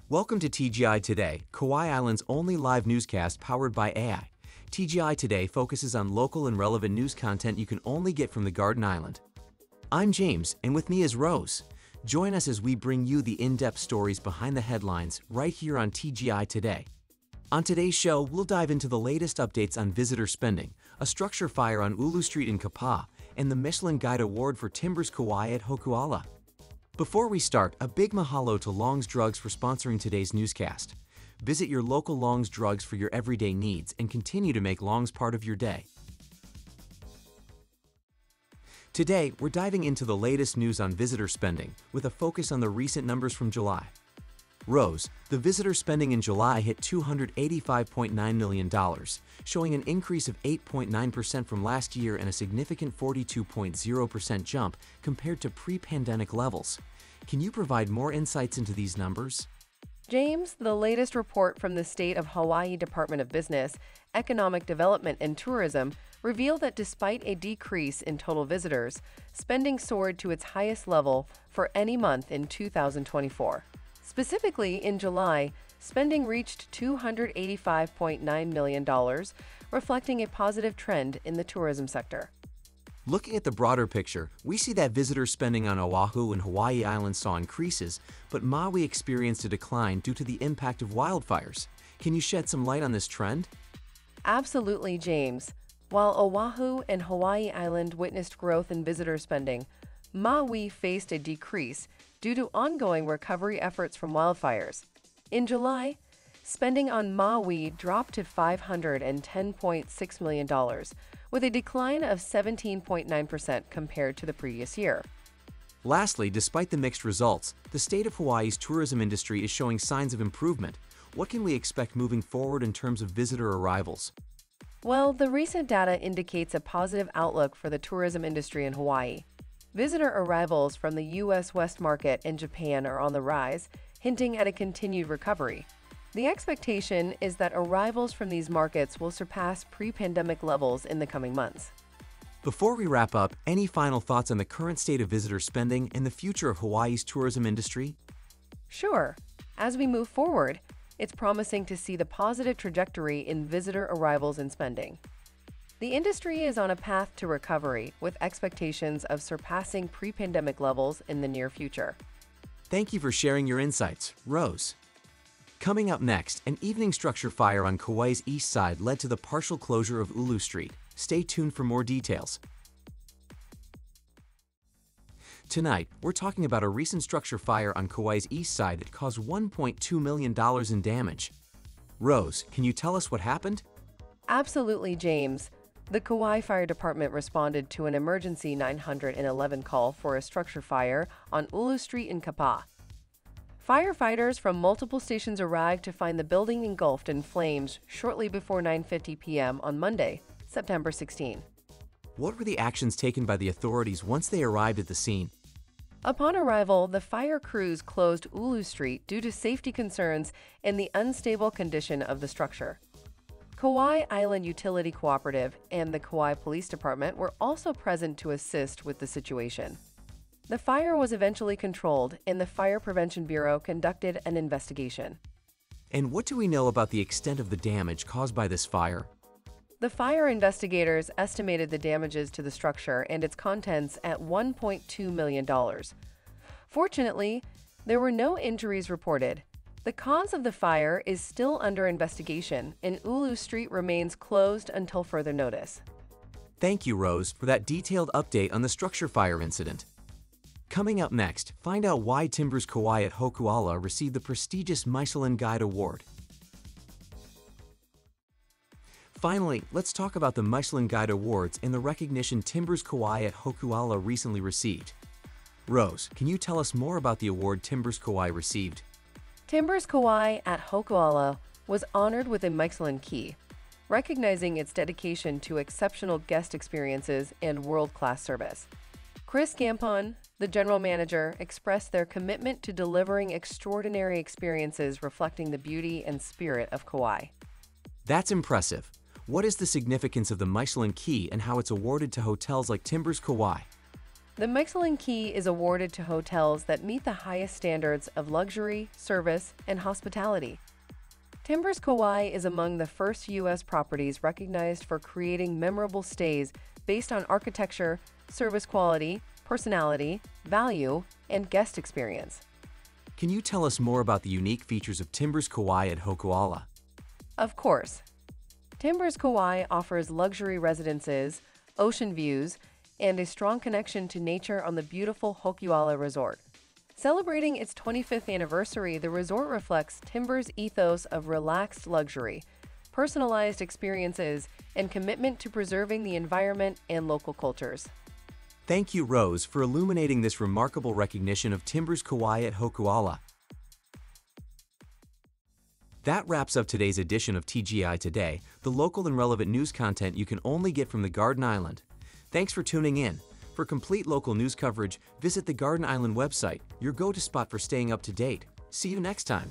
Welcome to TGI Today, Kauai Island's only live newscast powered by AI. TGI Today focuses on local and relevant news content you can only get from the Garden Island. I'm James, and with me is Rose. Join us as we bring you the in-depth stories behind the headlines right here on TGI Today. On today's show, we'll dive into the latest updates on visitor spending, a structure fire on Ulu Street in Kapaa, and the Michelin Guide Award for Timbers Kauai at Hokuala. Before we start, a big mahalo to Long's Drugs for sponsoring today's newscast. Visit your local Long's Drugs for your everyday needs and continue to make Long's part of your day. Today, we're diving into the latest news on visitor spending, with a focus on the recent numbers from July. Rose, the visitor spending in July hit $285.9 million, showing an increase of 8.9% from last year and a significant 42.0% jump compared to pre-pandemic levels. Can you provide more insights into these numbers? James, the latest report from the State of Hawaii Department of Business, Economic Development and Tourism revealed that despite a decrease in total visitors, spending soared to its highest level for any month in 2024. Specifically, in July, spending reached $285.9 million, reflecting a positive trend in the tourism sector. Looking at the broader picture, we see that visitor spending on Oahu and Hawaii Island saw increases, but Maui experienced a decline due to the impact of wildfires. Can you shed some light on this trend? Absolutely, James. While Oahu and Hawaii Island witnessed growth in visitor spending, Maui faced a decrease due to ongoing recovery efforts from wildfires. In July, spending on Maui dropped to $510.6 million, with a decline of 17.9% compared to the previous year. Lastly, despite the mixed results, the state of Hawaii's tourism industry is showing signs of improvement. What can we expect moving forward in terms of visitor arrivals? Well, the recent data indicates a positive outlook for the tourism industry in Hawaii. Visitor arrivals from the U.S. West Market and Japan are on the rise, hinting at a continued recovery. The expectation is that arrivals from these markets will surpass pre-pandemic levels in the coming months. Before we wrap up, any final thoughts on the current state of visitor spending and the future of Hawaii's tourism industry? Sure. As we move forward, it's promising to see the positive trajectory in visitor arrivals and spending. The industry is on a path to recovery, with expectations of surpassing pre-pandemic levels in the near future. Thank you for sharing your insights, Rose. Coming up next, an evening structure fire on Kauai's east side led to the partial closure of Ulu Street. Stay tuned for more details. Tonight, we're talking about a recent structure fire on Kauai's east side that caused $1.2 million in damage. Rose, can you tell us what happened? Absolutely, James. The Kauai Fire Department responded to an emergency 911 call for a structure fire on Ulu Street in Kapaa. Firefighters from multiple stations arrived to find the building engulfed in flames shortly before 9:50 p.m. on Monday, September 16. What were the actions taken by the authorities once they arrived at the scene? Upon arrival, the fire crews closed Ulu Street due to safety concerns and the unstable condition of the structure. Kauai Island Utility Cooperative and the Kauai Police Department were also present to assist with the situation. The fire was eventually controlled, and the Fire Prevention Bureau conducted an investigation. And what do we know about the extent of the damage caused by this fire? The fire investigators estimated the damages to the structure and its contents at $1.2 million. Fortunately, there were no injuries reported. The cause of the fire is still under investigation, and Ulu Street remains closed until further notice. Thank you, Rose, for that detailed update on the structure fire incident. Coming up next, find out why Timbers Kauai at Hokuala received the prestigious Michelin Guide Award. Finally, let's talk about the Michelin Guide Awards and the recognition Timbers Kauai at Hokuala recently received. Rose, can you tell us more about the award Timbers Kauai received? Timbers Kauai at Hokuala was honored with a Michelin Key, recognizing its dedication to exceptional guest experiences and world-class service. Chris Gampon, the general manager, expressed their commitment to delivering extraordinary experiences reflecting the beauty and spirit of Kauai. That's impressive. What is the significance of the Michelin Key and how it's awarded to hotels like Timbers Kauai? The Michelin Key is awarded to hotels that meet the highest standards of luxury, service, and hospitality. Timbers Kauai is among the first U.S. properties recognized for creating memorable stays based on architecture, service quality, personality, value, and guest experience. Can you tell us more about the unique features of Timbers Kauai at Hokuala? Of course. Timbers Kauai offers luxury residences, ocean views, and a strong connection to nature on the beautiful Hokuala Resort. Celebrating its 25th anniversary, the resort reflects Timbers' ethos of relaxed luxury, personalized experiences, and commitment to preserving the environment and local cultures. Thank you, Rose, for illuminating this remarkable recognition of Timbers Kauai at Hokuala. That wraps up today's edition of TGI Today, the local and relevant news content you can only get from the Garden Island. Thanks for tuning in. For complete local news coverage, visit the Garden Island website, your go-to spot for staying up to date. See you next time.